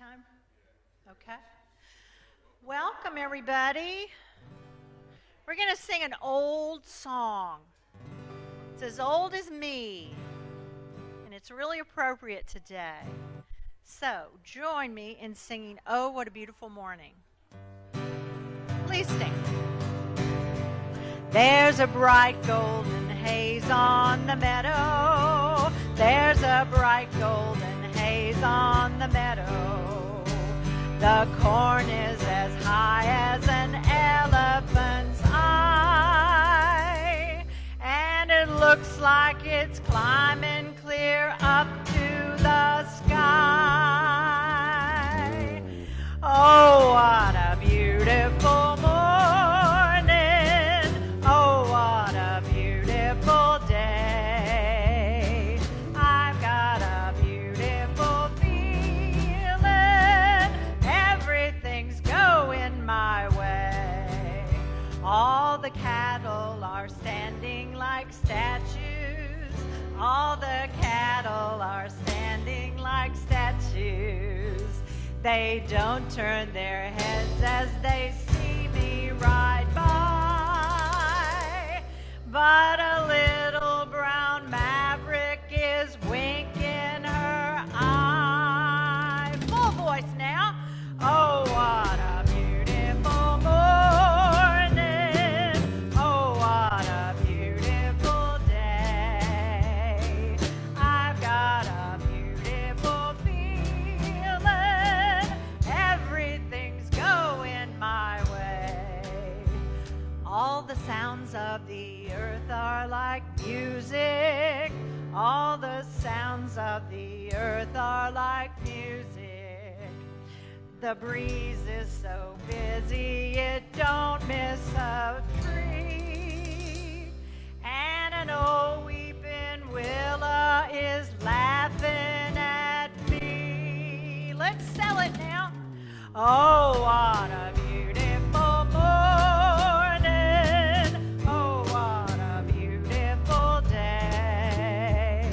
time? Okay. Welcome, everybody. We're going to sing an old song. It's as old as me, and it's really appropriate today. So, join me in singing, "Oh, What a Beautiful Morning." Please stand. There's a bright golden haze on the meadow. There's a bright golden haze on the meadow. The corn is as high as an elephant's eye, and it looks like it's climbing clear up to the sky. Oh, what a beautiful morning. Oh, what a beautiful day. I've got a beautiful feeling. Everything's going my way. All the cattle are standing like statues. All the cattle are standing like statues. They don't turn their heads as they see me ride by. But a little brown maverick is winking her eye. Full voice now. Oh, what a beautiful morning. Oh, what a beautiful day. I've got a beautiful feeling. Everything's going my way. All the sounds of the earth are like music. All the sounds of the earth are like music. The breeze is so busy it don't miss a tree. And an old weeping willow is laughing at me. Let's sell it now. Oh, what a beautiful morning. Oh, what a beautiful day.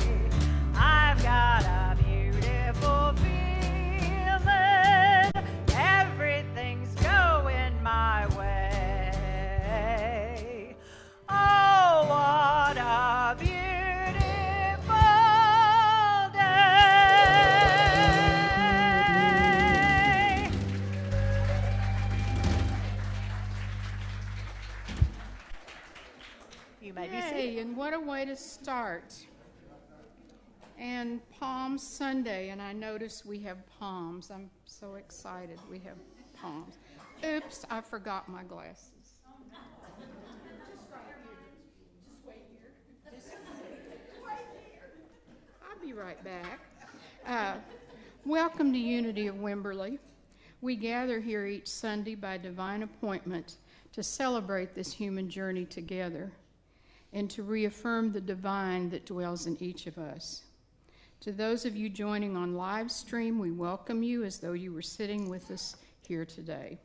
I've got a beautiful feeling. Everything's going my way. Oh, what a beautiful day. You may be seated. Yay, and what a way to start. And Palm Sunday, and I notice we have palms. I'm so excited we have palms. Oops, I forgot my glasses. Just right here. Just wait here. Just wait here. I'll be right back. Welcome to Unity of Wimberley. We gather here each Sunday by divine appointment to celebrate this human journey together and to reaffirm the divine that dwells in each of us. To those of you joining on live stream, we welcome you as though you were sitting with us here today.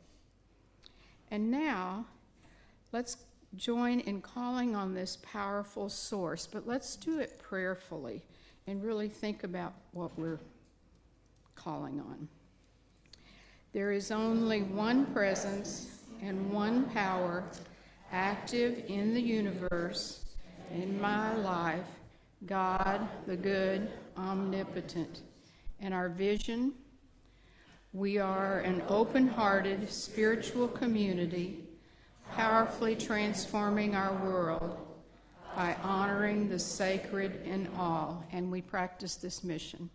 And now, let's join in calling on this powerful source, but let's do it prayerfully and really think about what we're calling on. There is only one presence and one power active in the universe, in my life, God, the good, omnipotent. And our vision, we are an open-hearted spiritual community, powerfully transforming our world by honoring the sacred in all. And we practice this mission.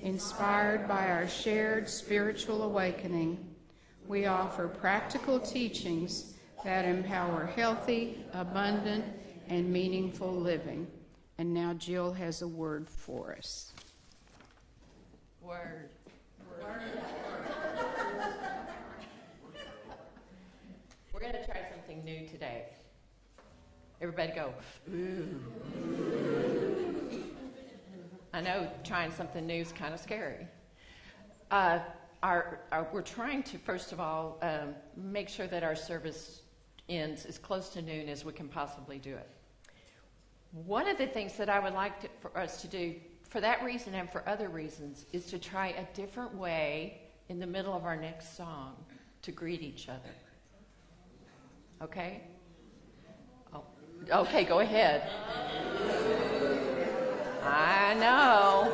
Inspired by our shared spiritual awakening, we offer practical teachings that empower healthy, abundant, and meaningful living. And now Jill has a word for us. Word. We're going to try something new today. Everybody go, ooh. I know trying something new is kind of scary. We're trying to, first of all, make sure that our service ends as close to noon as we can possibly do it. One of the things that I would like for us to do for that reason and for other reasons, is to try a different way in the middle of our next song to greet each other. Okay? Oh, okay, go ahead. I know.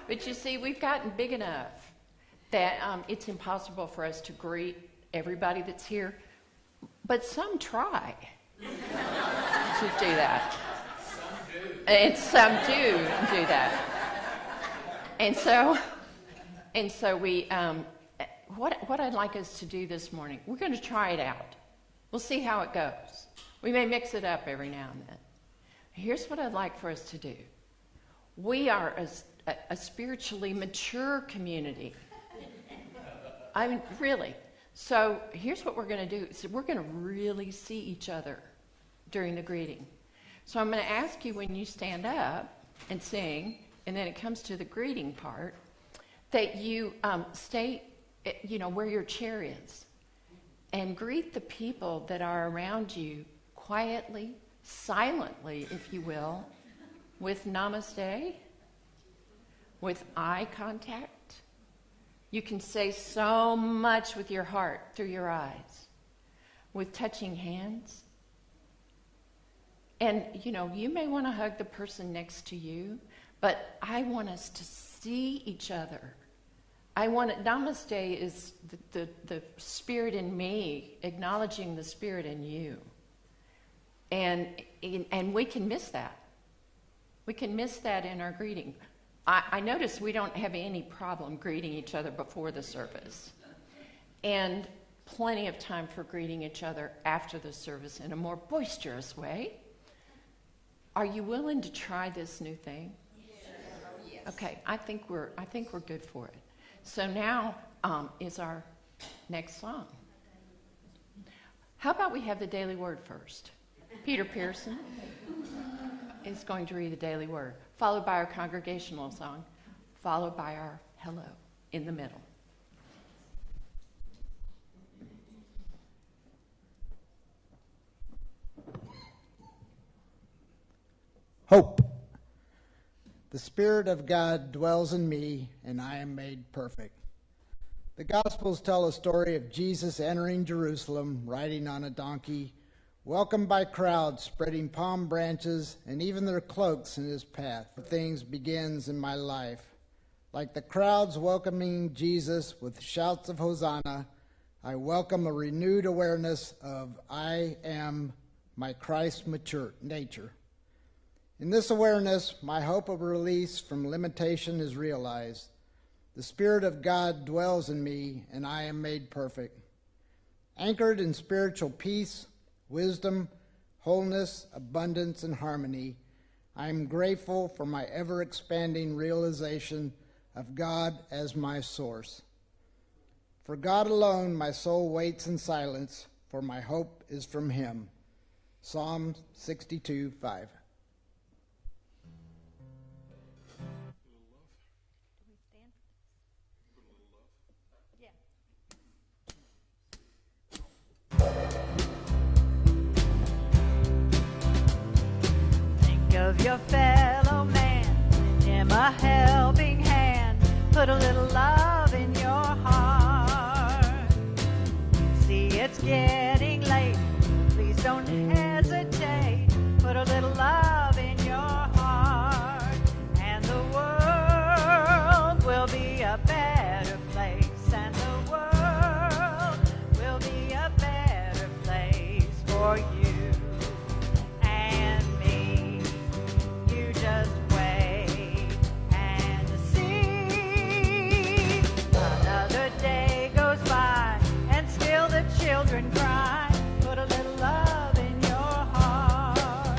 But you see, we've gotten big enough that it's impossible for us to greet everybody that's here. But some try to do that. And some do that. And so we, what I'd like us to do this morning, we're going to try it out. We'll see how it goes. We may mix it up every now and then. Here's what I'd like for us to do. We are a spiritually mature community. I mean, really. So here's what we're going to do. So we're going to really see each other during the greeting. So I'm going to ask you when you stand up and sing, and then it comes to the greeting part, that you stay, where your chair is, and greet the people that are around you quietly, silently, if you will, with namaste, with eye contact. You can say so much with your heart through your eyes, with touching hands. And, you may want to hug the person next to you, but I want us to see each other. Namaste is the spirit in me acknowledging the spirit in you. And we can miss that. We can miss that in our greeting. I notice we don't have any problem greeting each other before the service. And plenty of time for greeting each other after the service in a more boisterous way. Are you willing to try this new thing? Yes. Okay, I think we're good for it. So now is our next song. How about we have the daily word first? Peter Pearson is going to read the daily word, followed by our congregational song, followed by our hello in the middle. Hope. The Spirit of God dwells in me, and I am made perfect. The Gospels tell a story of Jesus entering Jerusalem, riding on a donkey, welcomed by crowds spreading palm branches and even their cloaks in his path. Things begins in my life. Like the crowds welcoming Jesus with shouts of Hosanna, I welcome a renewed awareness of I am my Christ mature nature. In this awareness, my hope of release from limitation is realized. The Spirit of God dwells in me, and I am made perfect. Anchored in spiritual peace, wisdom, wholeness, abundance, and harmony, I am grateful for my ever-expanding realization of God as my source. For God alone my soul waits in silence, for my hope is from Him. Psalm 62:5. Of your fellow man, lend him a helping hand, put a little love in your heart. See, it's getting late, please don't hesitate, put a little love in your heart, and the world will be a better place, and the world will be a better place for you. Just wait and see. Another day goes by and still the children cry. Put a little love in your heart.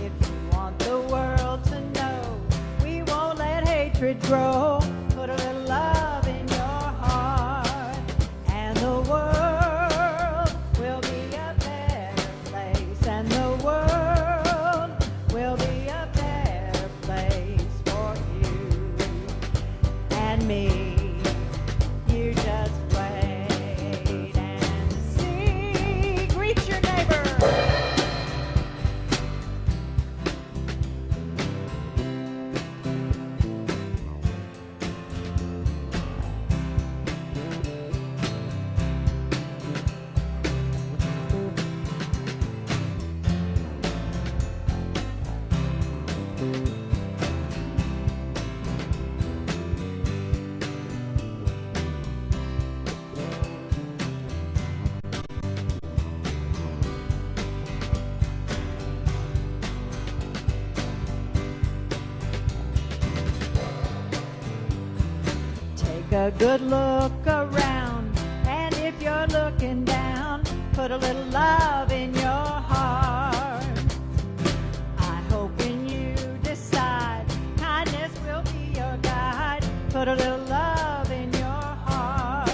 If you want the world to know we won't let hatred grow, put a little love in your heart, and the world will be a better place, and the world will be a better place for you and me. You just wait and see. Greet your neighbor. a good look around. And if you're looking down, put a little love in your heart. I hope when you decide kindness will be your guide, put a little love in your heart,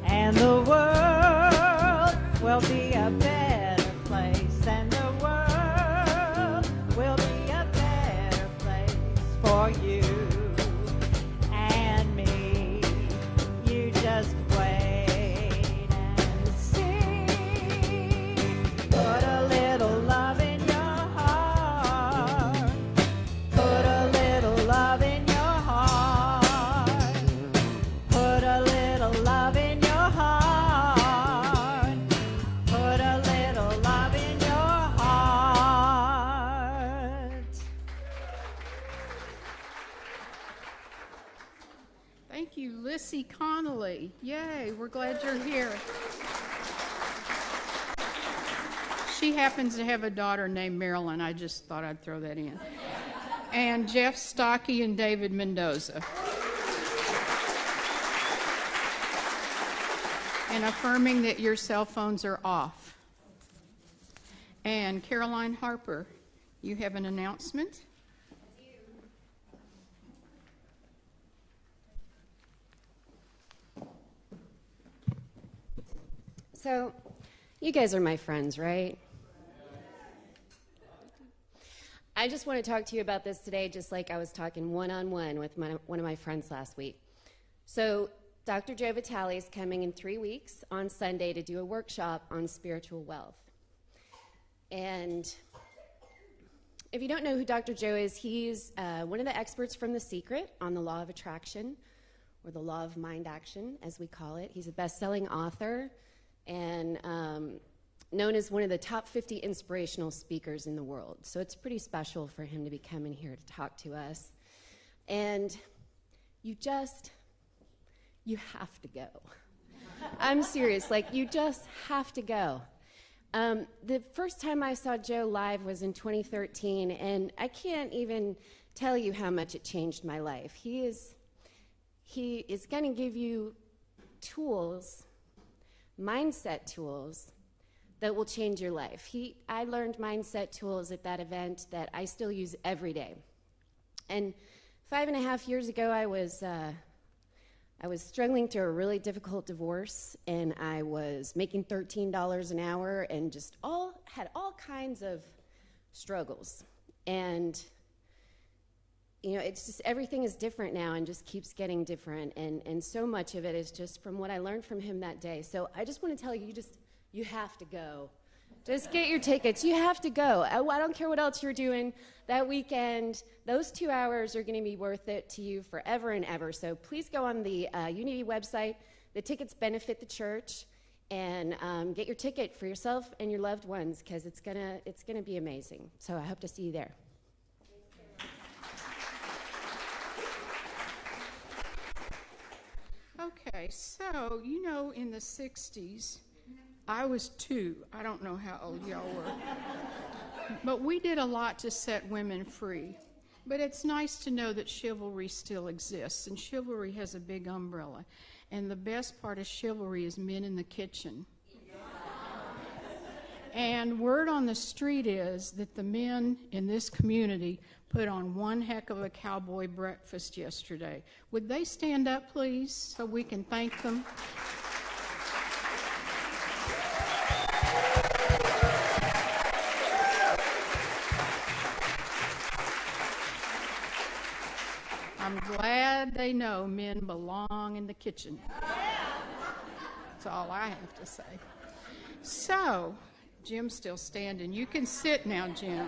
and the world will be a better place, and the world will be a better place for you and me. You just wait and see. Put a little love in your heart. Put a little love in your heart. Put a little love in your heart. Put a little love in your heart. Thank you, Lissy Connolly. Yay, we're glad you're here. She happens to have a daughter named Marilyn. I just thought I'd throw that in. And Jeff Stocky and David Mendoza. And affirming that your cell phones are off. And Caroline Harper, you have an announcement? So, you guys are my friends, right? I just want to talk to you about this today, just like I was talking one-on-one with one of my friends last week. So, Dr. Joe Vitale is coming in 3 weeks on Sunday to do a workshop on spiritual wealth. And if you don't know who Dr. Joe is, he's one of the experts from The Secret on the law of attraction, or the law of mind action, as we call it. He's a best-selling author and known as one of the top 50 inspirational speakers in the world. So it's pretty special for him to be coming here to talk to us. And you have to go. I'm serious, you just have to go. The first time I saw Joe live was in 2013, and I can't even tell you how much it changed my life. He is going to give you tools, mindset tools, that will change your life. I learned mindset tools at that event that I still use every day. And 5.5 years ago, I was struggling through a really difficult divorce, and I was making $13 an hour and just had all kinds of struggles. And it's just everything is different now and just keeps getting different. And so much of it is just from what I learned from him that day. So I just want to tell you, you have to go. Just get your tickets. You have to go. I don't care what else you're doing that weekend. Those 2 hours are going to be worth it to you forever and ever. So please go on the Unity website. The tickets benefit the church. And get your ticket for yourself and your loved ones, because it's gonna be amazing. So I hope to see you there. Okay, so, in the 60s, I was 2. I don't know how old y'all were. But we did a lot to set women free. But it's nice to know that chivalry still exists, and chivalry has a big umbrella. And the best part of chivalry is men in the kitchen. And word on the street is that the men in this community put on one heck of a cowboy breakfast yesterday. Would they stand up, please, so we can thank them? I'm glad they know men belong in the kitchen. That's all I have to say. So, Jim's still standing. You can sit now, Jim.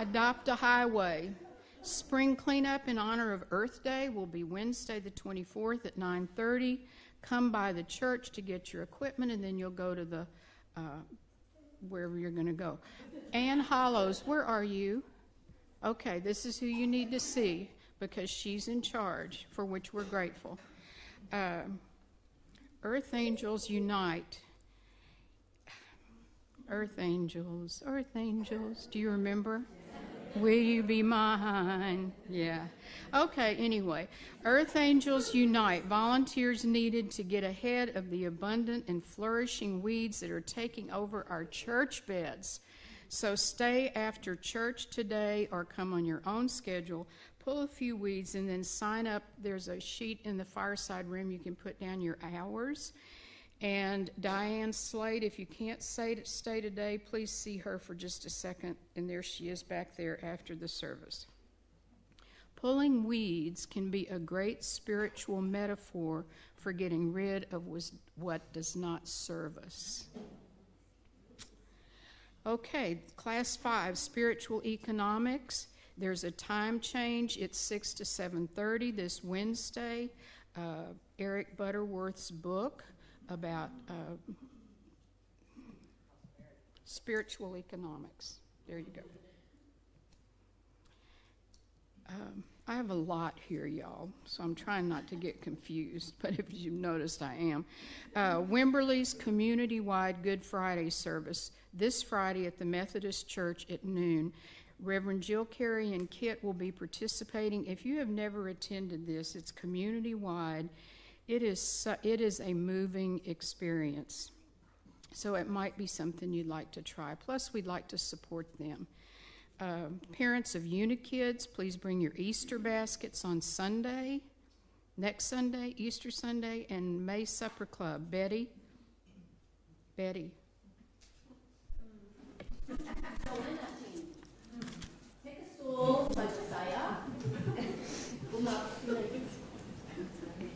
Adopt a highway. Spring cleanup in honor of Earth Day will be Wednesday the 24th at 9:30. Come by the church to get your equipment, and then you'll go to the wherever you're going to go. Ann Hollows, where are you? Okay, this is who you need to see, because she's in charge, for which we're grateful. Earth Angels Unite. Earth Angels, do you remember? Will you be mine? Yeah. Okay, anyway. Earth Angels Unite. Volunteers needed to get ahead of the abundant and flourishing weeds that are taking over our church beds. So stay after church today or come on your own schedule. Pull a few weeds and then sign up. There's a sheet in the fireside room. You can put down your hours. And Diane Slade, if you can't stay today, please see her for just a second. And there she is back there after the service. Pulling weeds can be a great spiritual metaphor for getting rid of what does not serve us. Okay, Class 5, Spiritual Economics. There's a time change. It's 6 to 7:30 this Wednesday. Eric Butterworth's book about spiritual economics. There you go. I have a lot here, y'all, so I'm trying not to get confused, but if you've noticed, I am. Wimberley's community-wide Good Friday service this Friday at the Methodist Church at noon. Rev Jill Carey and Kit will be participating. If you have never attended this, it's community-wide. It is a moving experience. So it might be something you'd like to try. Plus, we'd like to support them. Parents of Unikids, please bring your Easter baskets on Sunday, next Sunday, Easter Sunday, and May Supper Club. Betty? Take a stool by Josiah.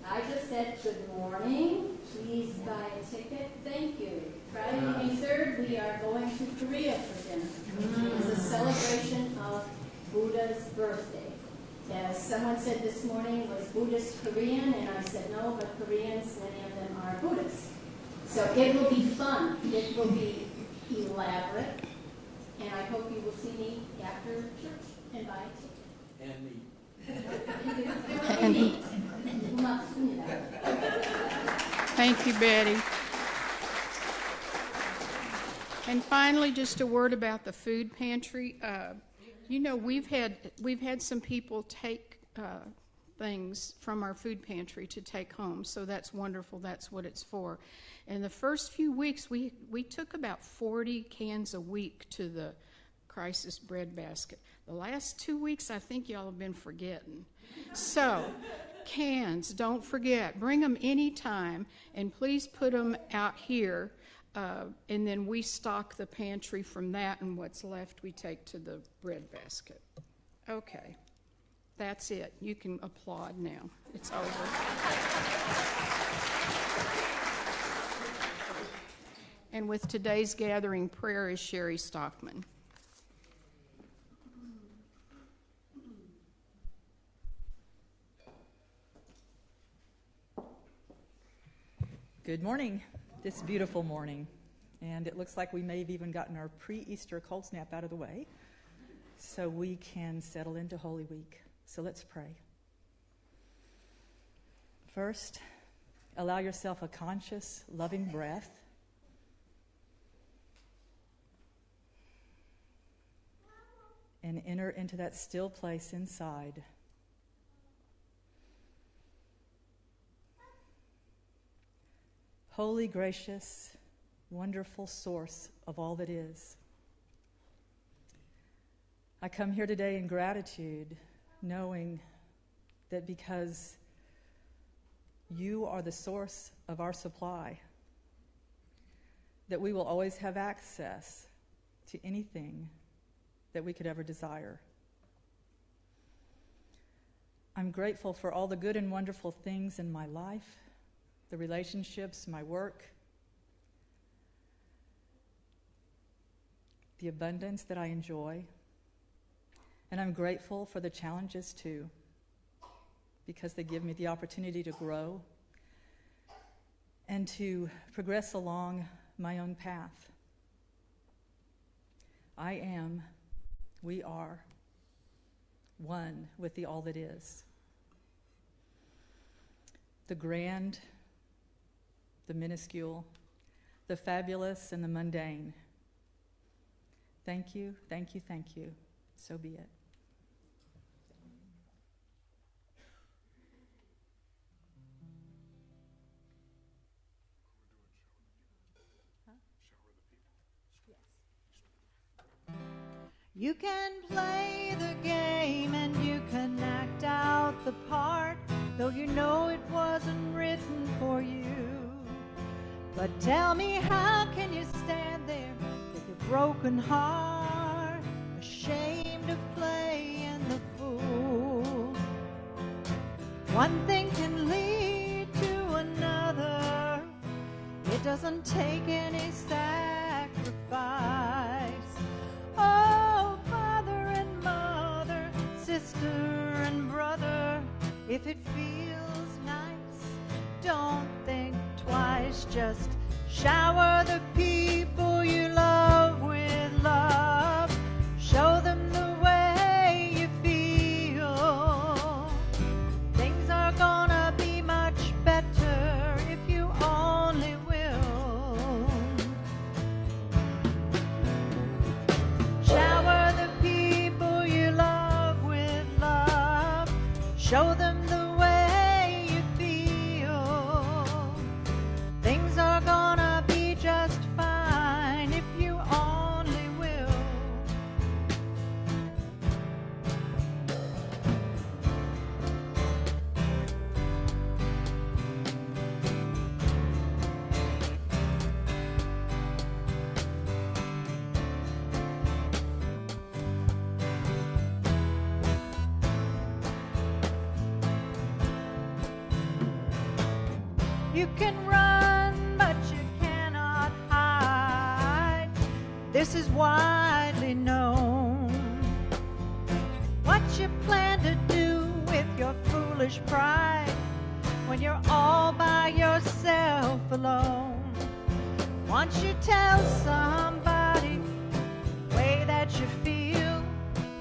I just said good morning. Please buy a ticket. Thank you. Friday, May 3rd, we are going to Korea for dinner. It's a celebration of Buddha's birthday. As someone said this morning, was Buddhist Korean? And I said no, but Koreans, many of them are Buddhists. So it will be fun. It will be elaborate. And I hope you will see me after church and buy a ticket. And me. Thank you, Betty. And finally, just a word about the food pantry. We've had some people take things from our food pantry to take home, so that's wonderful. That's what it's for. In the first few weeks, we took about 40 cans a week to the crisis bread basket. The last 2 weeks, I think y'all have been forgetting. So, cans, don't forget. Bring them anytime, and please put them out here, and then we stock the pantry from that, and what's left we take to the bread basket. Okay, that's it. You can applaud now. It's over. And with today's gathering prayer is Sherry Stockman. Good morning, this beautiful morning. And it looks like we may have even gotten our pre-Easter cold snap out of the way so we can settle into Holy Week. So let's pray. First, allow yourself a conscious, loving breath. And enter into that still place inside. Holy, gracious, wonderful source of all that is. I come here today in gratitude, knowing that because you are the source of our supply, that we will always have access to anything that we could ever desire. I'm grateful for all the good and wonderful things in my life, the relationships, my work, the abundance that I enjoy. And I'm grateful for the challenges too, because they give me the opportunity to grow and to progress along my own path. We are one with the all that is. The grand, the minuscule, the fabulous, and the mundane. Thank you, thank you, thank you so be it. You can play the game and you can act out the part, though you know it wasn't written for you. But tell me, how can you stand there with a broken heart, ashamed of playing the fool? One thing can lead to another. It doesn't take any sacrifice. Oh, father and mother, sister and brother, if it feels nice, don't think twice. Just shower the people you love with love. Show them the way you feel. Things are gonna be much better if you only will. Shower the people you love with love. Show them the way you feel. Things are gonna be just fine if you only will. You can run, but you cannot hide. This is widely known. What you plan to do with your foolish pride when you're all by yourself alone? Once you tell somebody the way that you feel,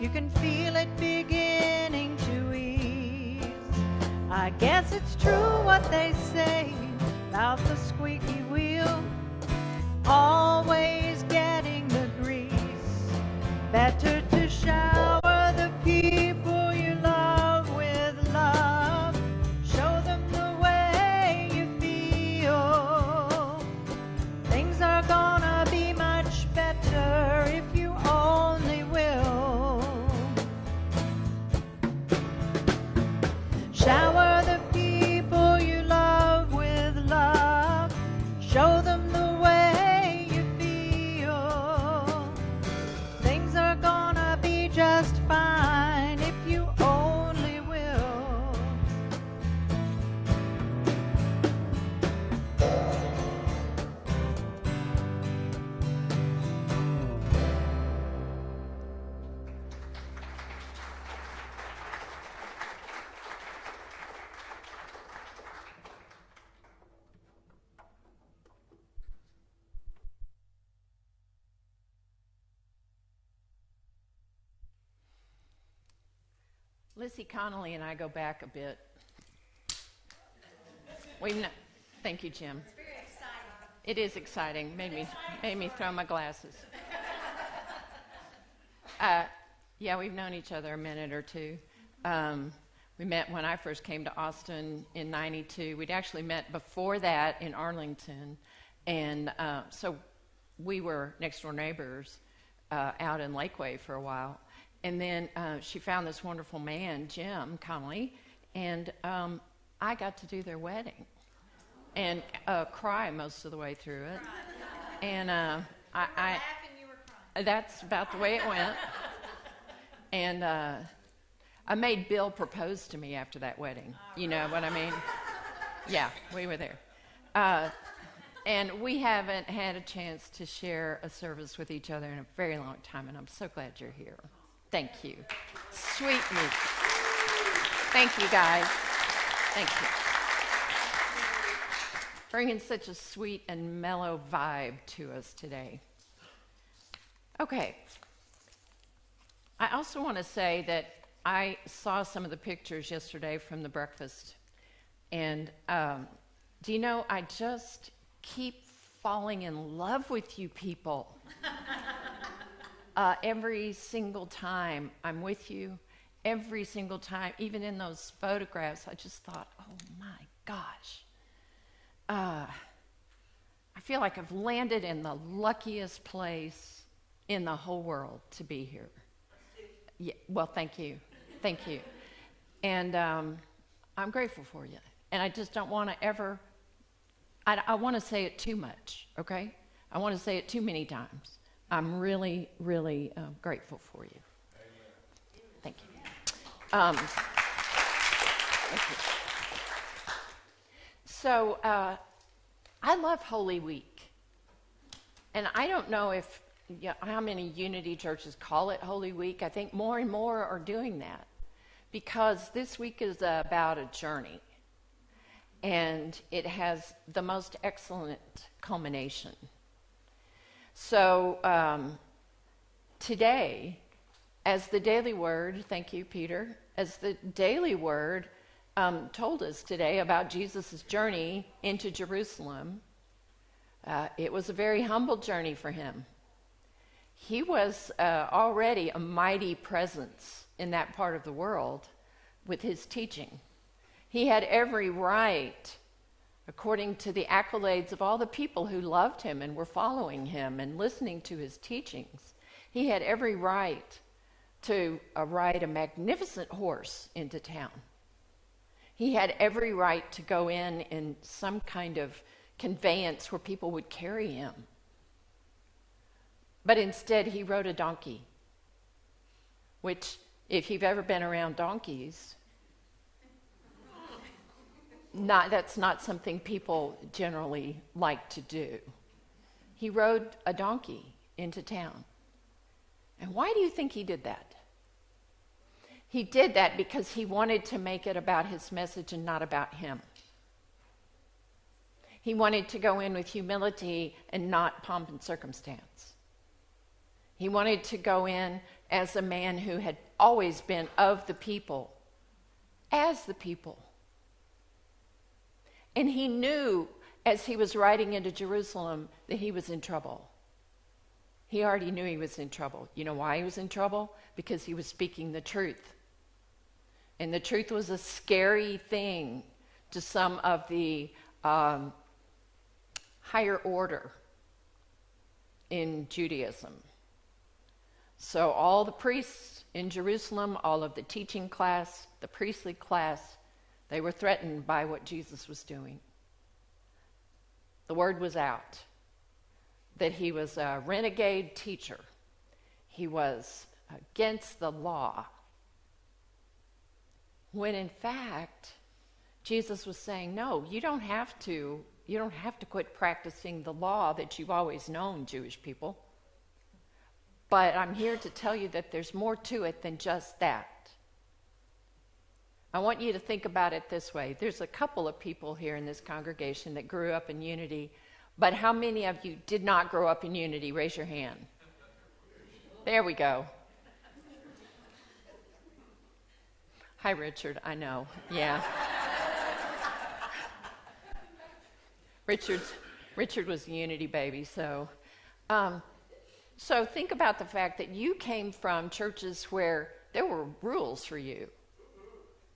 you can feel it beginning to ease. I guess it's true what they say about the squeaky wheel, always getting the grease. Better to shower the people you love with love. Show them the way you feel. Things are gonna be much better if you only will. Shower the people you love with love. Show them the way you feel. Things are gonna be just fine if you only will. Lissy Connolly and I go back a bit. Thank you, Jim. It's very exciting. It is exciting. Made me throw my glasses. Yeah, we've known each other a minute or two. We met when I first came to Austin in '92. We'd actually met before that in Arlington, and so we were next door neighbors out in Lakeway for a while. And then she found this wonderful man, Jim Connolly, and I got to do their wedding and cry most of the way through it. And Laughing, you were crying. that's about the way it went. And I made Bill propose to me after that wedding. You know what I mean? Yeah, we were there. And we haven't had a chance to share a service with each other in a very long time, and I'm so glad you're here. Thank you. Sweet music. Thank you, guys. Thank you. Bringing such a sweet and mellow vibe to us today. Okay. I also want to say that I saw some of the pictures yesterday from the breakfast. And do you know, I just keep falling in love with you people. every single time I'm with you, every single time, even in those photographs, I just thought, oh my gosh. I feel like I've landed in the luckiest place in the whole world to be here. Yeah, well, thank you. Thank you. And I'm grateful for you. And I just don't want to ever, I want to say it too much, okay? I want to say it too many times. I'm really, really grateful for you. Thank you. Thank you. So I love Holy Week. And I don't know how many Unity churches call it Holy Week. I think more and more are doing that because this week is about a journey. And it has the most excellent culmination. So today, as the Daily Word, thank you, Peter, as the Daily Word told us today about Jesus' journey into Jerusalem, it was a very humble journey for him. He was already a mighty presence in that part of the world with his teaching. He had every right, according to the accolades of all the people who loved him and were following him and listening to his teachings, he had every right to ride a magnificent horse into town. He had every right to go in some kind of conveyance where people would carry him. But instead, he rode a donkey, which, if you've ever been around donkeys, that's not something people generally like to do. He rode a donkey into town. And why do you think he did that? He did that because he wanted to make it about his message and not about him. He wanted to go in with humility and not pomp and circumstance. He wanted to go in as a man who had always been of the people, as the people. And he knew as he was riding into Jerusalem that he was in trouble. He already knew he was in trouble. You know why he was in trouble? Because he was speaking the truth. And the truth was a scary thing to some of the higher order in Judaism. So all the priests in Jerusalem, all of the teaching class, the priestly class, they were threatened by what Jesus was doing. The word was out that he was a renegade teacher. He was against the law. When in fact, Jesus was saying, no, you don't have to quit practicing the law that you've always known, Jewish people. But I'm here to tell you that there's more to it than just that. I want you to think about it this way. There's a couple of people here in this congregation that grew up in Unity, but how many of you did not grow up in Unity? Raise your hand. There we go. Hi, Richard. I know. Yeah. Richard was a Unity baby, so think about the fact that you came from churches where there were rules for you.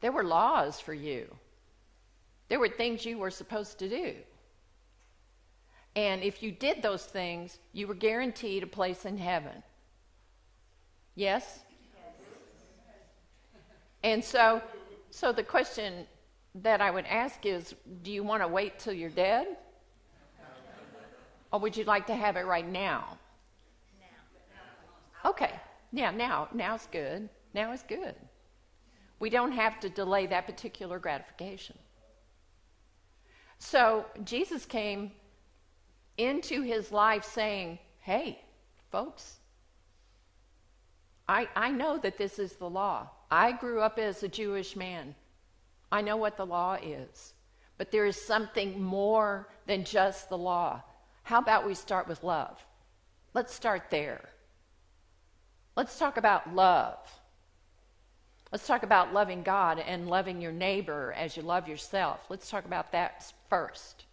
There were laws for you. There were things you were supposed to do. And if you did those things, you were guaranteed a place in heaven. Yes? And so the question that I would ask is, do you want to wait till you're dead? Or would you like to have it right now? Okay. Yeah, now's good. Now is good. We don't have to delay that particular gratification. So Jesus came into his life saying, hey, folks, I know that this is the law. I grew up as a Jewish man. I know what the law is. But there is something more than just the law. How about we start with love? Let's start there. Let's talk about love. Let's talk about loving God and loving your neighbor as you love yourself. Let's talk about that first.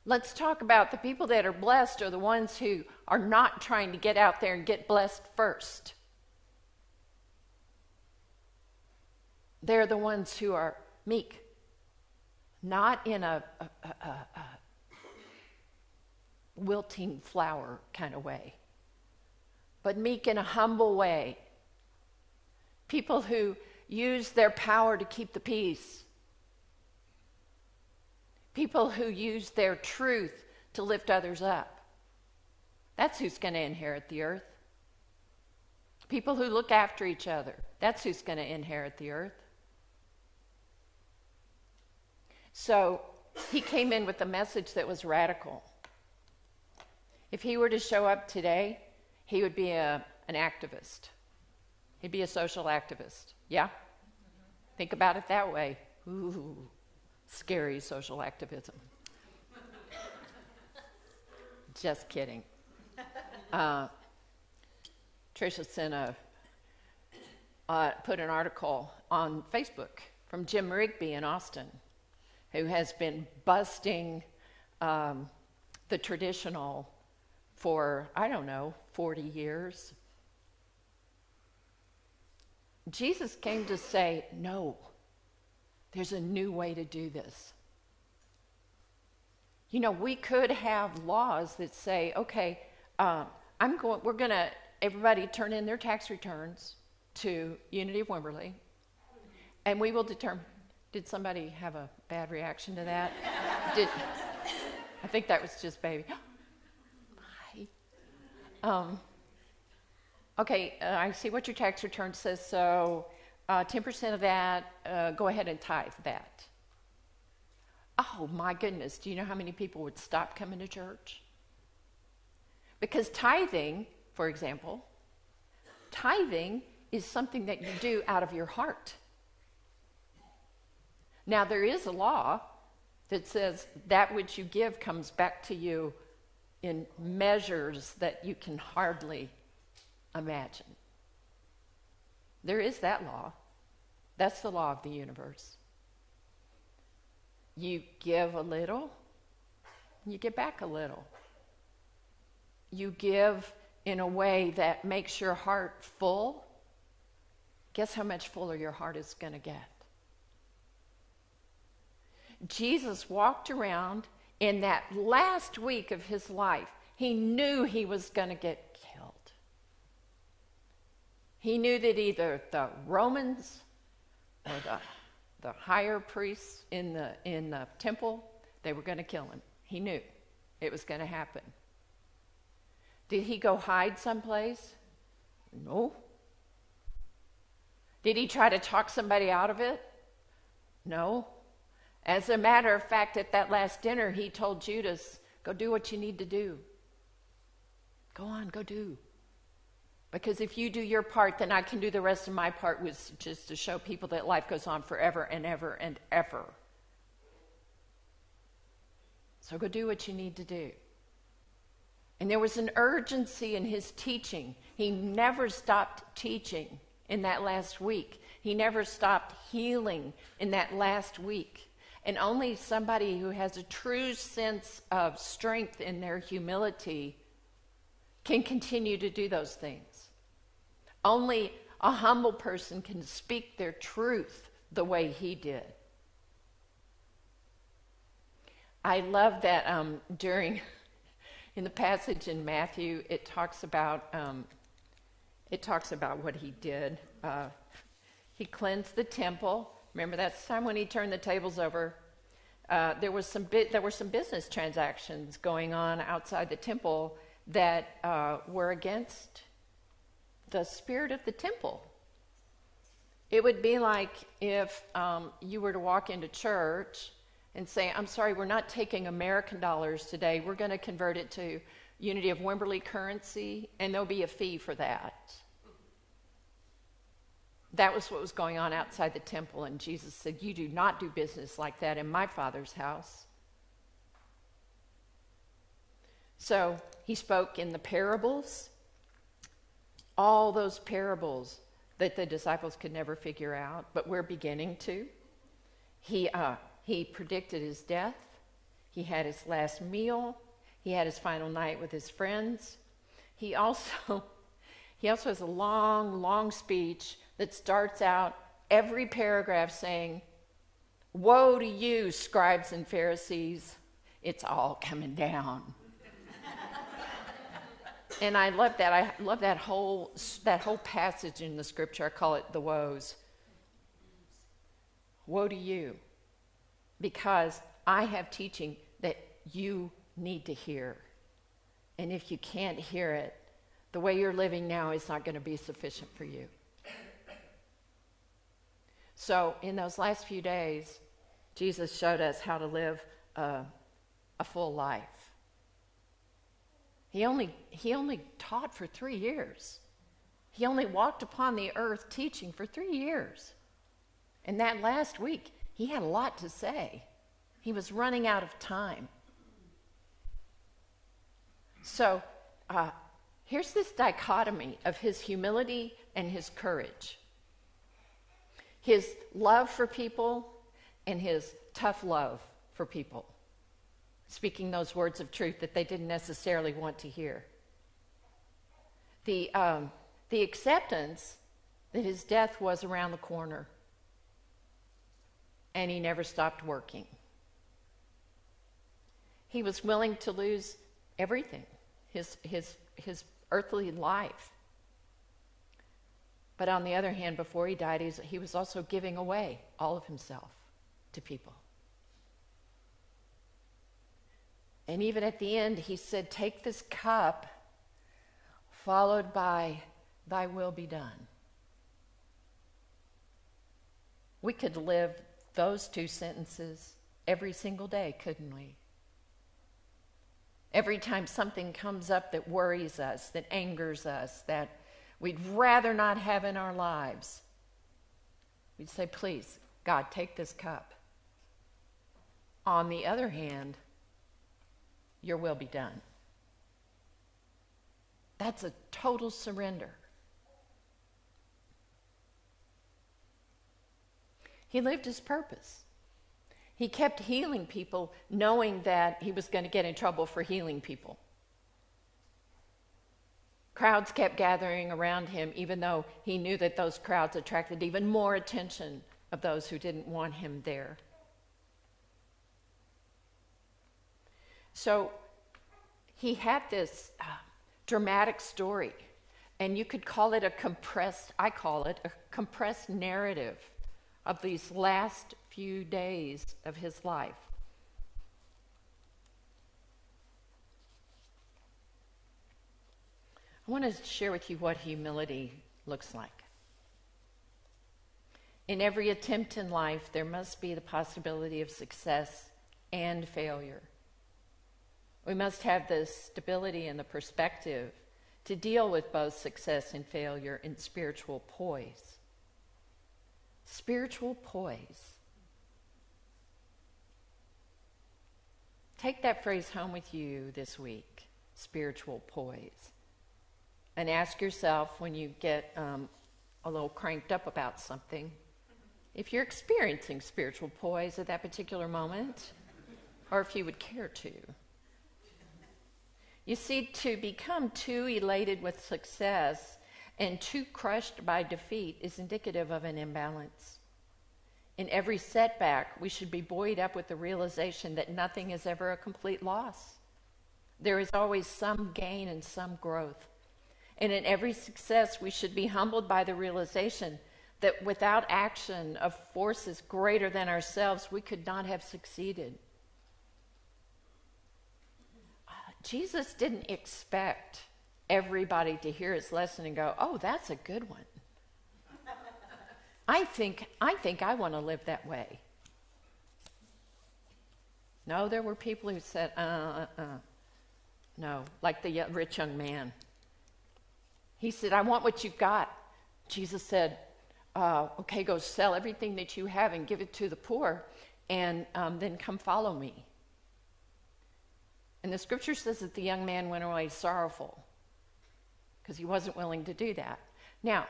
Let's talk about the people that are blessed are the ones who are not trying to get out there and get blessed first. They're the ones who are meek, not in a wilting flower kind of way, but meek in a humble way. People who use their power to keep the peace. People who use their truth to lift others up. That's who's going to inherit the earth. People who look after each other. That's who's going to inherit the earth. So he came in with a message that was radical. If he were to show up today, he would be an activist. He'd be a social activist. Yeah? Think about it that way. Ooh, scary social activism. Just kidding. Tricia sent put an article on Facebook from Jim Rigby in Austin, who has been busting the traditional for, 40 years. Jesus came to say, no, there's a new way to do this. You know, we could have laws that say, okay, we're going to, everybody turn in their tax returns to Unity of Wimberley, and we will determine. Did somebody have a bad reaction to that? I think that was just baby. Hi. Okay, I see what your tax return says, so 10% of that, go ahead and tithe that. Oh my goodness, do you know how many people would stop coming to church? Because tithing, for example, tithing is something that you do out of your heart. Now, there is a law that says that which you give comes back to you in measures that you can hardly imagine. There is that law. That's the law of the universe. You give a little, you get back a little. You give in a way that makes your heart full. Guess how much fuller your heart is going to get? Jesus walked around in that last week of his life. He knew he was going to get killed. He knew that either the Romans or the higher priests in the temple, they were going to kill him. He knew it was going to happen. Did he go hide someplace? No. Did he try to talk somebody out of it? No. As a matter of fact, at that last dinner, he told Judas, go do what you need to do. Go on, go do. Because if you do your part, then I can do the rest of my part, which is just to show people that life goes on forever and ever and ever. So go do what you need to do. And there was an urgency in his teaching. He never stopped teaching in that last week. He never stopped healing in that last week. And only somebody who has a true sense of strength in their humility can continue to do those things. Only a humble person can speak their truth the way he did. I love that in the passage in Matthew, it talks about what he did. He cleansed the temple. Remember, that's the time when he turned the tables over. There were some business transactions going on outside the temple that were against the spirit of the temple. It would be like if you were to walk into church and say, I'm sorry, we're not taking American dollars today. We're going to convert it to Unity of Wimberley currency, and there'll be a fee for that. That was what was going on outside the temple, and Jesus said, you do not do business like that in my Father's house. So he spoke in the parables, all those parables that the disciples could never figure out, but we're beginning to. He predicted his death. He had his last meal. He had his final night with his friends. He also has a long, long speech that starts out every paragraph saying, "Woe to you, scribes and Pharisees, it's all coming down." And I love that. I love that whole passage in the scripture. I call it the woes. Woe to you, because I have teaching that you need to hear. And if you can't hear it, the way you're living now is not going to be sufficient for you. So in those last few days, Jesus showed us how to live a full life. He only taught for 3 years. He only walked upon the earth teaching for 3 years. And that last week, he had a lot to say. He was running out of time. So here's this dichotomy of his humility and his courage. His love for people and his tough love for people. Speaking those words of truth that they didn't necessarily want to hear. The acceptance that his death was around the corner. And he never stopped working. He was willing to lose everything, his earthly life. But on the other hand, before he died, he was also giving away all of himself to people. And even at the end, he said, "Take this cup," followed by, "Thy will be done." We could live those 2 sentences every single day, couldn't we? Every time something comes up that worries us, that angers us, that we'd rather not have in our lives, we'd say, "Please, God, take this cup." On the other hand, your will be done. That's a total surrender. He lived his purpose. He kept healing people, knowing that he was going to get in trouble for healing people. Crowds kept gathering around him, even though he knew that those crowds attracted even more attention of those who didn't want him there. So he had this dramatic story, and you could call it I call it a compressed narrative of these last few days of his life. I want to share with you what humility looks like. In every attempt in life, there must be the possibility of success and failure. We must have the stability and the perspective to deal with both success and failure in spiritual poise. Spiritual poise. Take that phrase home with you this week, spiritual poise. And ask yourself when you get a little cranked up about something, if you're experiencing spiritual poise at that particular moment, or if you would care to. You see, to become too elated with success and too crushed by defeat is indicative of an imbalance. In every setback, we should be buoyed up with the realization that nothing is ever a complete loss. There is always some gain and some growth. And in every success, we should be humbled by the realization that without action of forces greater than ourselves, we could not have succeeded. Jesus didn't expect everybody to hear his lesson and go, "Oh, that's a good one. I think I want to live that way." No, there were people who said, no, like the rich young man. He said, "I want what you've got." Jesus said, "Okay, go sell everything that you have and give it to the poor, and then come follow me." And the scripture says that the young man went away sorrowful because he wasn't willing to do that. Now,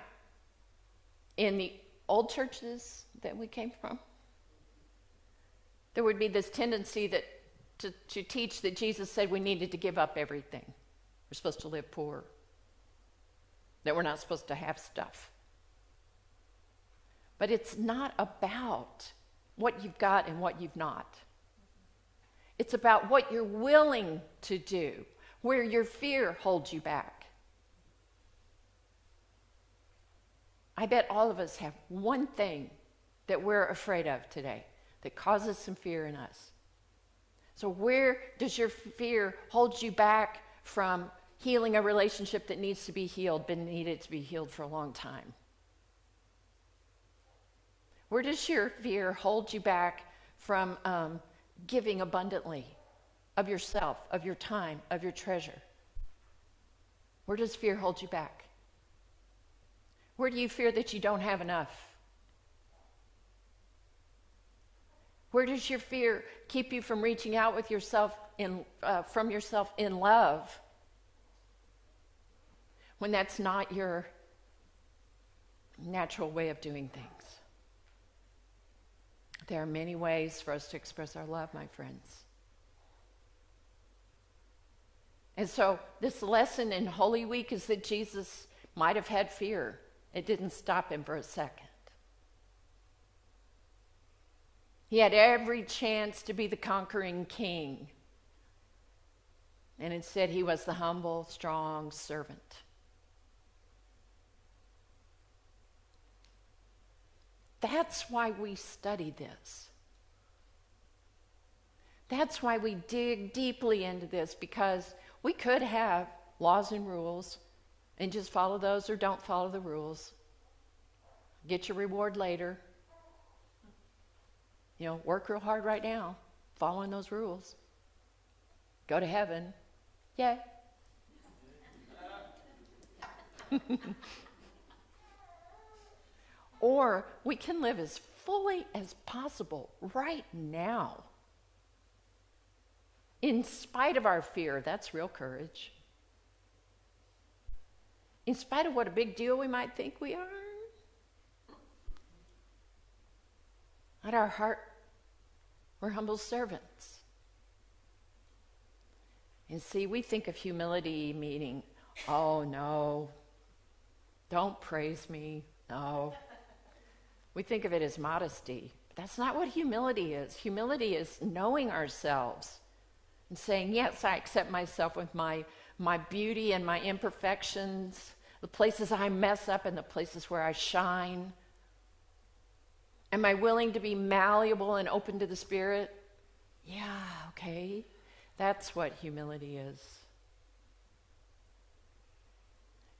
in the old churches that we came from, there would be this tendency that to teach that Jesus said we needed to give up everything. We're supposed to live poor. That we're not supposed to have stuff. But it's not about what you've got and what you've not. It's about what you're willing to do, where your fear holds you back. I bet all of us have one thing that we're afraid of today that causes some fear in us. So where does your fear hold you back from healing a relationship that needs to be healed, been needed to be healed for a long time? Where does your fear hold you back from giving abundantly of yourself, of your time, of your treasure? Where does fear hold you back? Where do you fear that you don't have enough? Where does your fear keep you from reaching out with yourself from yourself in love when that's not your natural way of doing things? There are many ways for us to express our love, my friends. And so this lesson in Holy Week is that Jesus might have had fear. It didn't stop him for a second. He had every chance to be the conquering king. And instead he was the humble, strong servant. That's why we study this. That's why we dig deeply into this, because we could have laws and rules and just follow those or don't follow the rules. Get your reward later. You know, work real hard right now, following those rules. Go to heaven. Yay. Or we can live as fully as possible right now. In spite of our fear, that's real courage. In spite of what a big deal we might think we are. At our heart, we're humble servants. And see, we think of humility meaning, oh no, don't praise me, no. We think of it as modesty. But that's not what humility is. Humility is knowing ourselves and saying, yes, I accept myself with my beauty and my imperfections, the places I mess up and the places where I shine. Am I willing to be malleable and open to the Spirit? Yeah, okay. That's what humility is.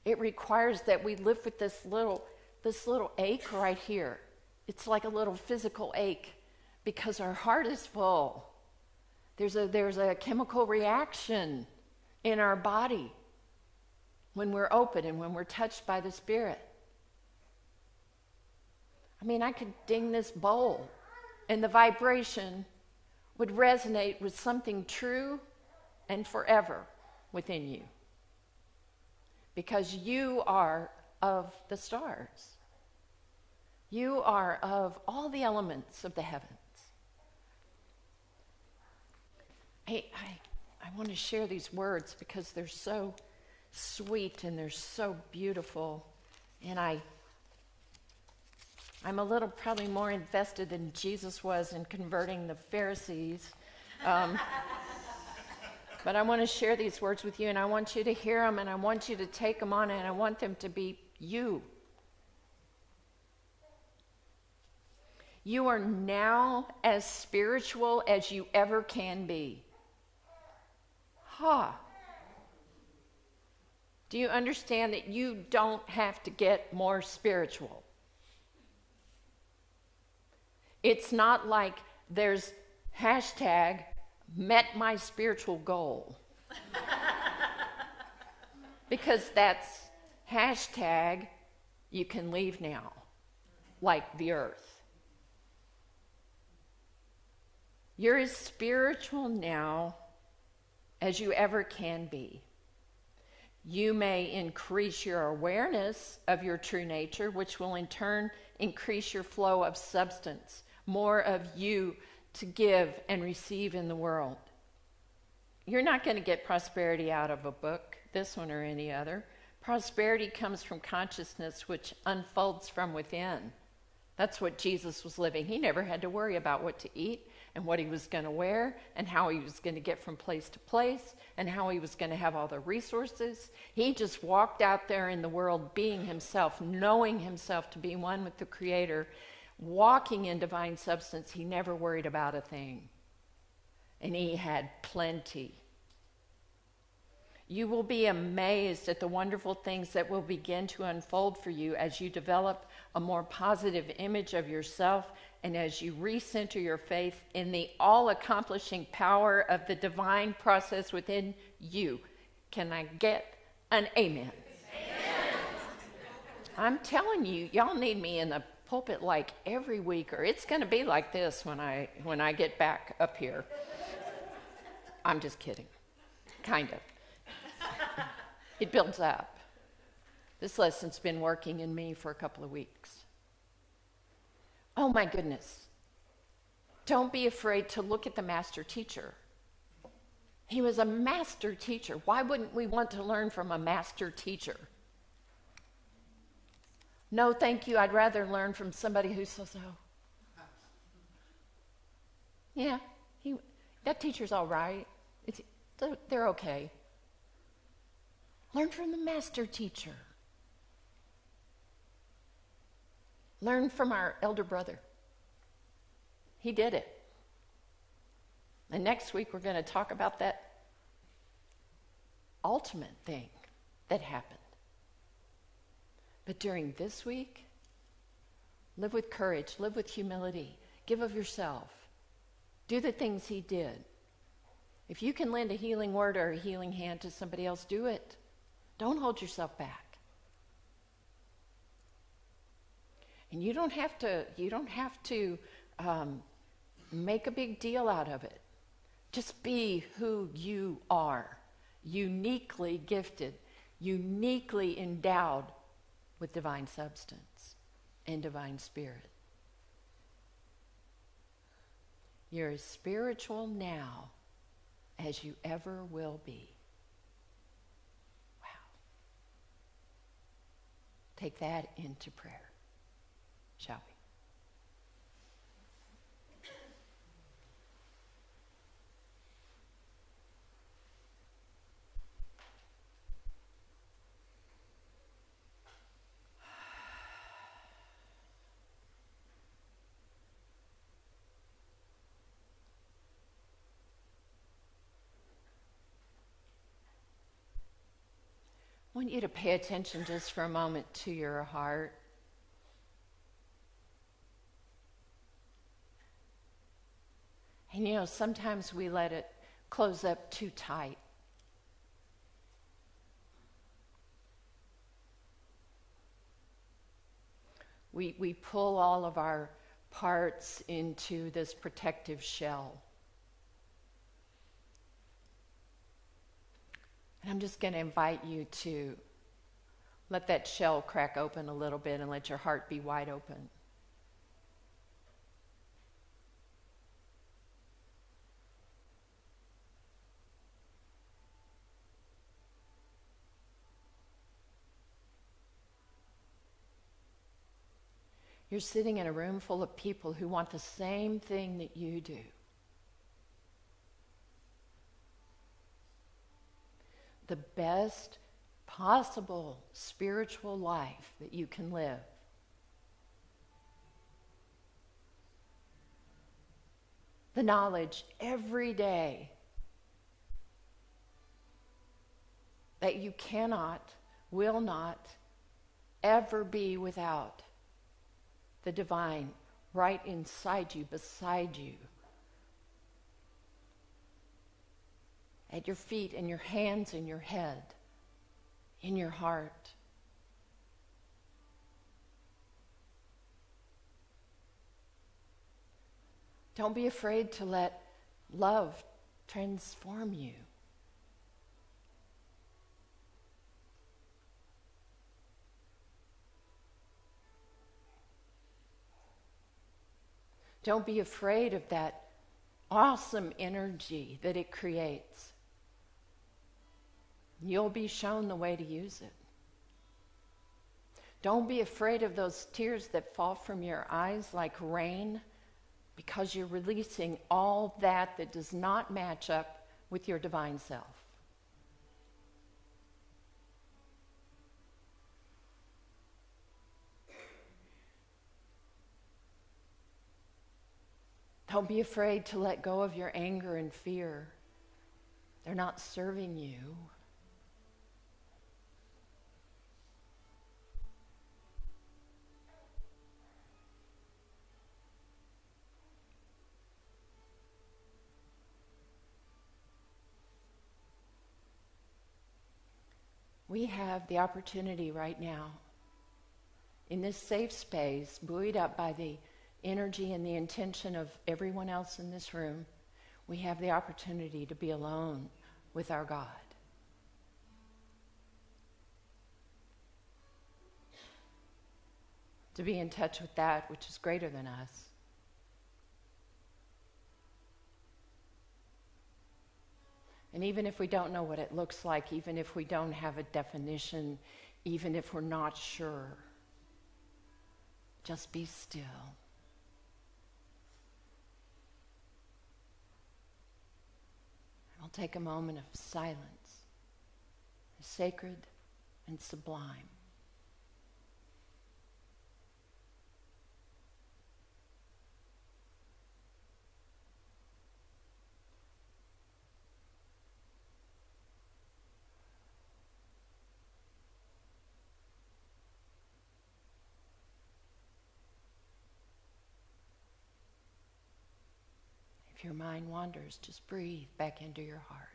It requires that we live with this little ache right here. It's like a little physical ache because our heart is full. There's a chemical reaction in our body when we're open and when we're touched by the Spirit. I mean, I could ding this bowl and the vibration would resonate with something true and forever within you. Because you are of the stars. You are of all the elements of the heavens. I want to share these words because they're so sweet and they're so beautiful. And I'm a little probably more invested than Jesus was in converting the Pharisees. But I want to share these words with you, and I want you to hear them, and I want you to take them on, and I want them to be you. You are now as spiritual as you ever can be. Do you understand that you don't have to get more spiritual? It's not like there's hashtag met my spiritual goal. Because that's hashtag you can leave now, like the earth. You're as spiritual now as you ever can be. You may increase your awareness of your true nature, which will in turn increase your flow of substance, more of you to give and receive in the world. You're not going to get prosperity out of a book, this one or any other. Prosperity comes from consciousness which unfolds from within. That's what Jesus was living. He never had to worry about what to eat and what he was going to wear and how he was going to get from place to place and how he was going to have all the resources. He just walked out there in the world being himself, knowing himself to be one with the Creator, walking in divine substance. He never worried about a thing. And he had plenty. You will be amazed at the wonderful things that will begin to unfold for you as you develop a more positive image of yourself and as you recenter your faith in the all-accomplishing power of the divine process within you. Can I get an amen? Amen. I'm telling you, y'all need me in the pulpit like every week, or it's going to be like this when I get back up here. I'm just kidding. Kind of. It builds up. This lesson's been working in me for a couple of weeks. Oh my goodness. Don't be afraid to look at the master teacher. He was a master teacher. Why wouldn't we want to learn from a master teacher? No, thank you. I'd rather learn from somebody who's so. Yeah, that teacher's all right. They're okay. Learn from the master teacher. Learn from our elder brother. He did it. And next week we're going to talk about that ultimate thing that happened. But during this week, live with courage, live with humility, give of yourself. Do the things he did. If you can lend a healing word or a healing hand to somebody else, do it. Don't hold yourself back. And you don't have to make a big deal out of it. Just be who you are, uniquely gifted, uniquely endowed with divine substance and divine spirit. You're as spiritual now as you ever will be. Wow. Take that into prayer, shall we? I want you to pay attention just for a moment to your heart. And you know, sometimes we let it close up too tight. We pull all of our parts into this protective shell. And I'm just going to invite you to let that shell crack open a little bit and let your heart be wide open. You're sitting in a room full of people who want the same thing that you do. The best possible spiritual life that you can live. The knowledge every day that you cannot, will not ever be without the divine right inside you, beside you. At your feet, in your hands, in your head, in your heart. Don't be afraid to let love transform you. Don't be afraid of that awesome energy that it creates You'll be shown the way to use it. Don't be afraid of those tears that fall from your eyes like rain, because you're releasing all that does not match up with your divine self. Don't be afraid to let go of your anger and fear. They're not serving you. We have the opportunity right now, in this safe space, buoyed up by the energy and the intention of everyone else in this room, we have the opportunity to be alone with our God. To be in touch with that which is greater than us. And even if we don't know what it looks like, even if we don't have a definition, even if we're not sure, just be still. We'll take a moment of silence, sacred and sublime. If your mind wanders, just breathe back into your heart.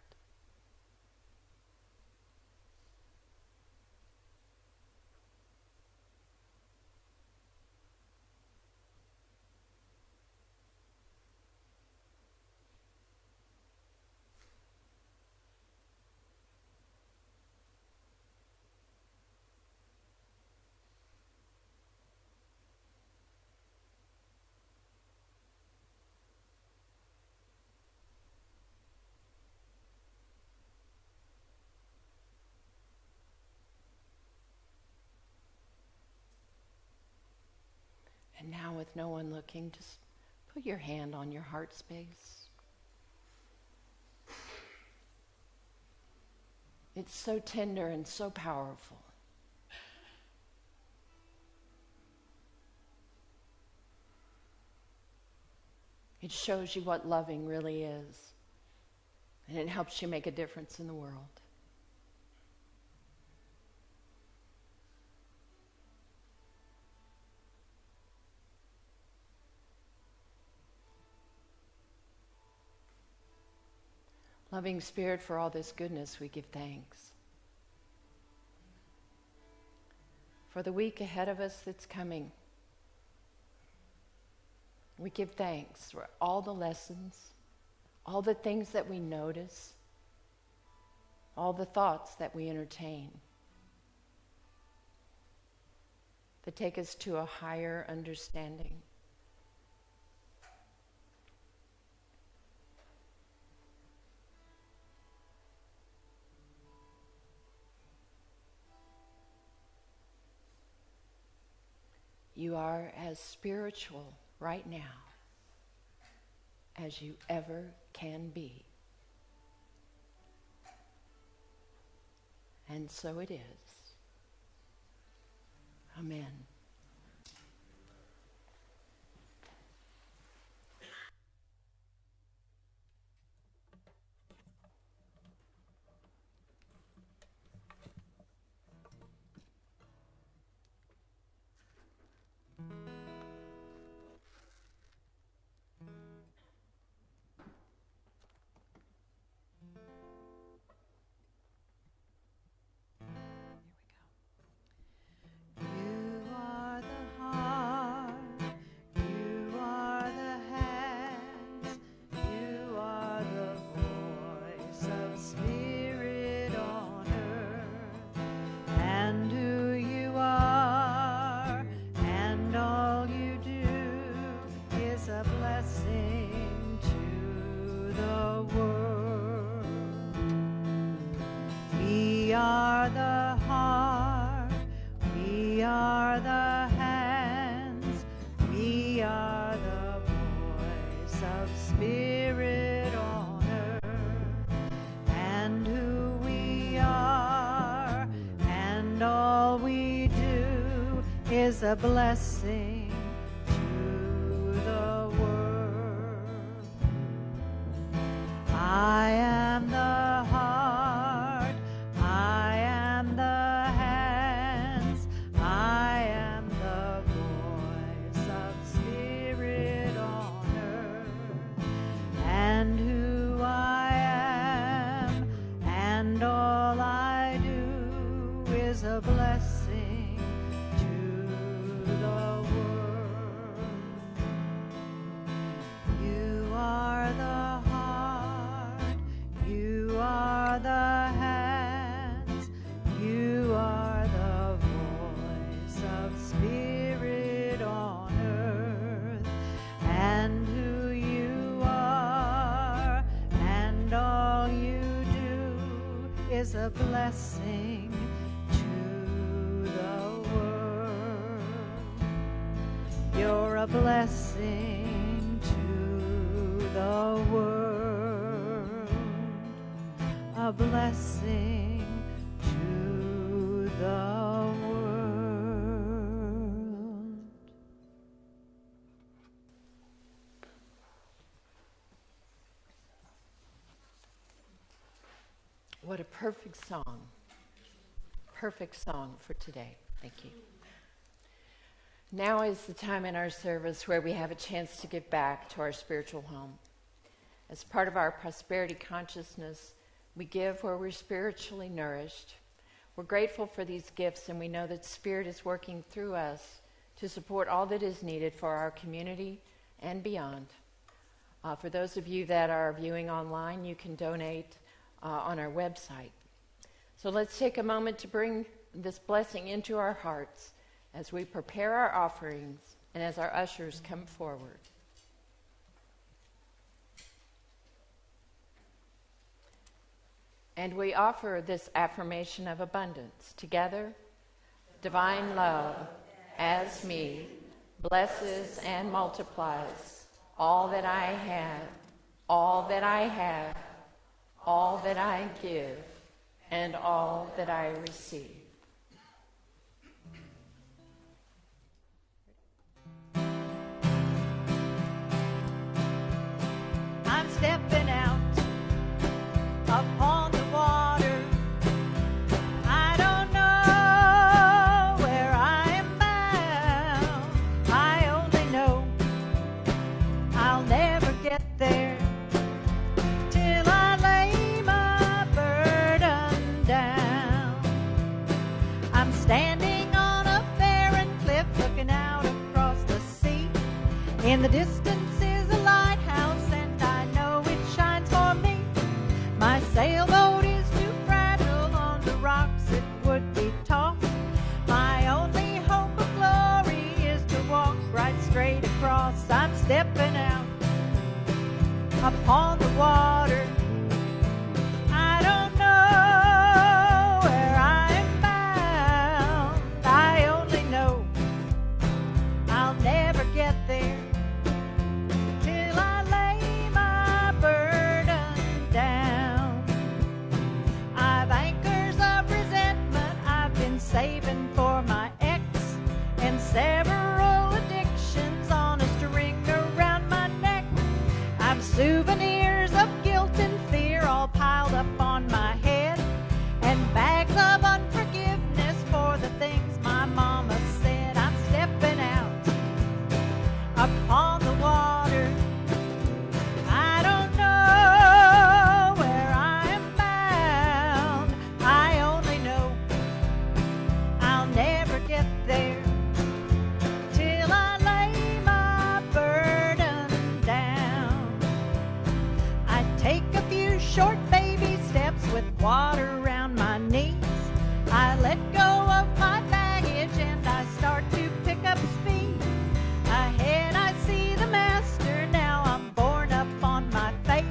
And now, with no one looking, just put your hand on your heart space. It's so tender and so powerful. It shows you what loving really is, and it helps you make a difference in the world. Loving Spirit, for all this goodness, we give thanks. For the week ahead of us that's coming, we give thanks for all the lessons, all the things that we notice, all the thoughts that we entertain, that take us to a higher understanding. You are as spiritual right now as you ever can be. And so it is. Amen. You We are the heart, we are the hands, we are the voice of spirit on earth, and who we are, and all we do is a blessing to the world. I am the heart, I am the hands, I am the voice of spirit on earth, and who I am, and all I do is a blessing to the world. You are the heart, you are the hands, you are the voice of spirit on earth, and who you are, and all you do is a blessing to the world. You're a blessing to the world, a blessing to the world. What a perfect song. Perfect song for today. Thank you. Now is the time in our service where we have a chance to give back to our spiritual home. As part of our prosperity consciousness, we give where we're spiritually nourished. We're grateful for these gifts, and we know that Spirit is working through us to support all that is needed for our community and beyond. For those of you that are viewing online, you can donate on our website. So let's take a moment to bring this blessing into our hearts as we prepare our offerings and as our ushers come forward. And we offer this affirmation of abundance together. Divine love, as me, blesses and multiplies all that I have, all that I have, all that I give, and all that I receive. I'm stepping out upon the water. I don't know where I am bound. I only know I'll never get there till I lay my burden down. I'm standing on a barren cliff looking out across the sea. In the distance is a lighthouse, and I know it shines for me. My sailboat is too fragile on the rocks, it would be tossed. My only hope of glory is to walk right straight across. I'm stepping out upon the water. I don't know where I am bound. I only know I'll never get there till I lay my burden down. I've anchors of resentment I've been saving for my ex, and several addictions on a string around my neck. I've souvenirs of guilt and fear all piled up on my head, and bags of unforgiveness for the things my mama said. I'm stepping out upon the water. I don't know where I am bound. I only know I'll never get there till I lay my burden down. I take a few short baby steps with water around my knees. I let go of my baggage and I start to pick up speed. Ahead I see the master, now I'm borne up on my faith.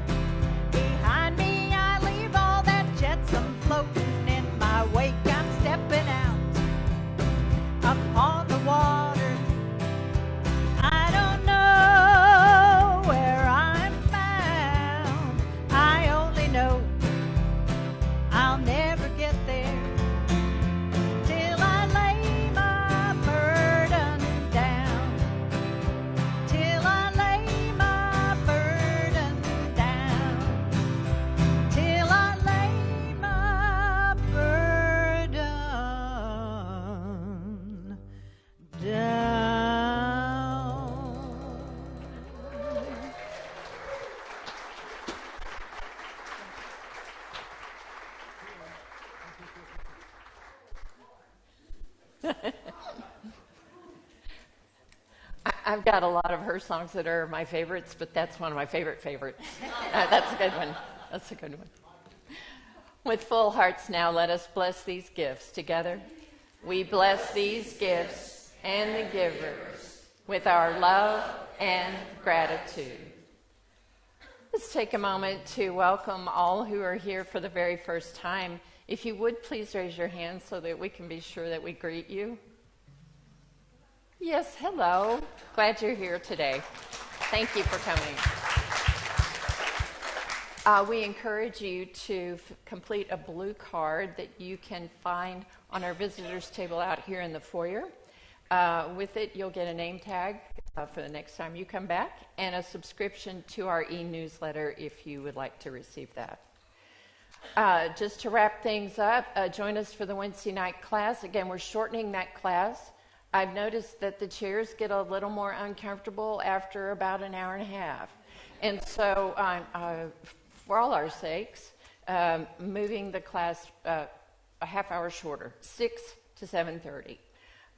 Behind me I leave all that jetsam floating in my I've got a lot of her songs that are my favorites, but that's one of my favorites. That's a good one. That's a good one. With full hearts now, let us bless these gifts together. We bless these gifts and the givers with our love and gratitude. Let's take a moment to welcome all who are here for the very first time. If you would, please raise your hand so that we can be sure that we greet you. Yes, hello. Glad you're here today. Thank you for coming. We encourage you to complete a blue card that you can find on our visitors table out here in the foyer. With it, you'll get a name tag for the next time you come back and a subscription to our e-newsletter if you would like to receive that. Just to wrap things up, join us for the Wednesday night class. Again, we're shortening that class. I've noticed that the chairs get a little more uncomfortable after about an hour and a half. And so, for all our sakes, moving the class a half hour shorter, 6 to 7:30.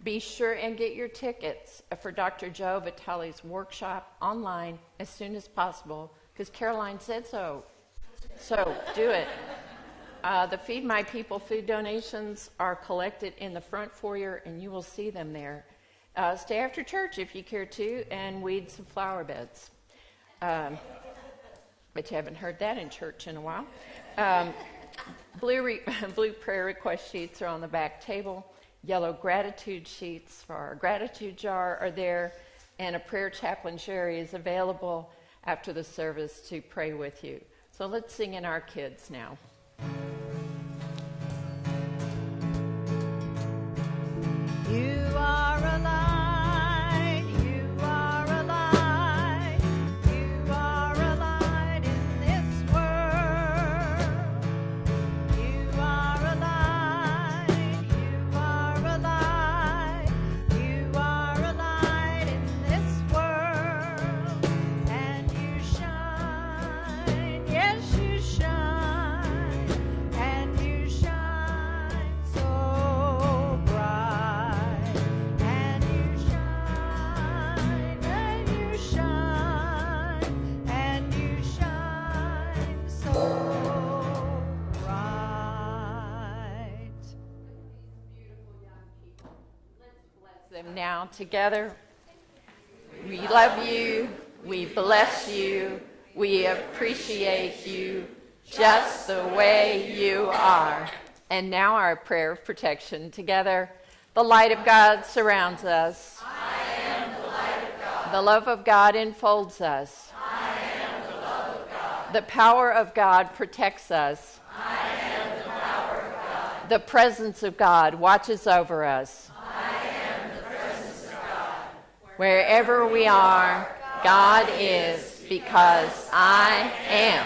Be sure and get your tickets for Dr. Joe Vitale's workshop online as soon as possible, because Caroline said so. So do it. The Feed My People food donations are collected in the front foyer, and you will see them there. Stay after church if you care to, and weed some flower beds. But you haven't heard that in church in a while. Blue prayer request sheets are on the back table. Yellow gratitude sheets for our gratitude jar are there, and a prayer chaplain Sherry is available after the service to pray with you. So let's sing in our kids now. You are a light, you are a light, you are a light in this world. You are a light, you are a light, you are a light in this world. And you shine, yes you shine, and you shine so bright. And you shine, and you shine, and you shine so bright. Them now together. We love you. We bless you. We appreciate you just the way you are. And now our prayer of protection together. The light of God surrounds us. I am the light of God. The love of God enfolds us. I am the love of God. The power of God protects us. I am the power of God. The presence of God watches over us. I am the presence of God. Wherever we are, God is, because I am.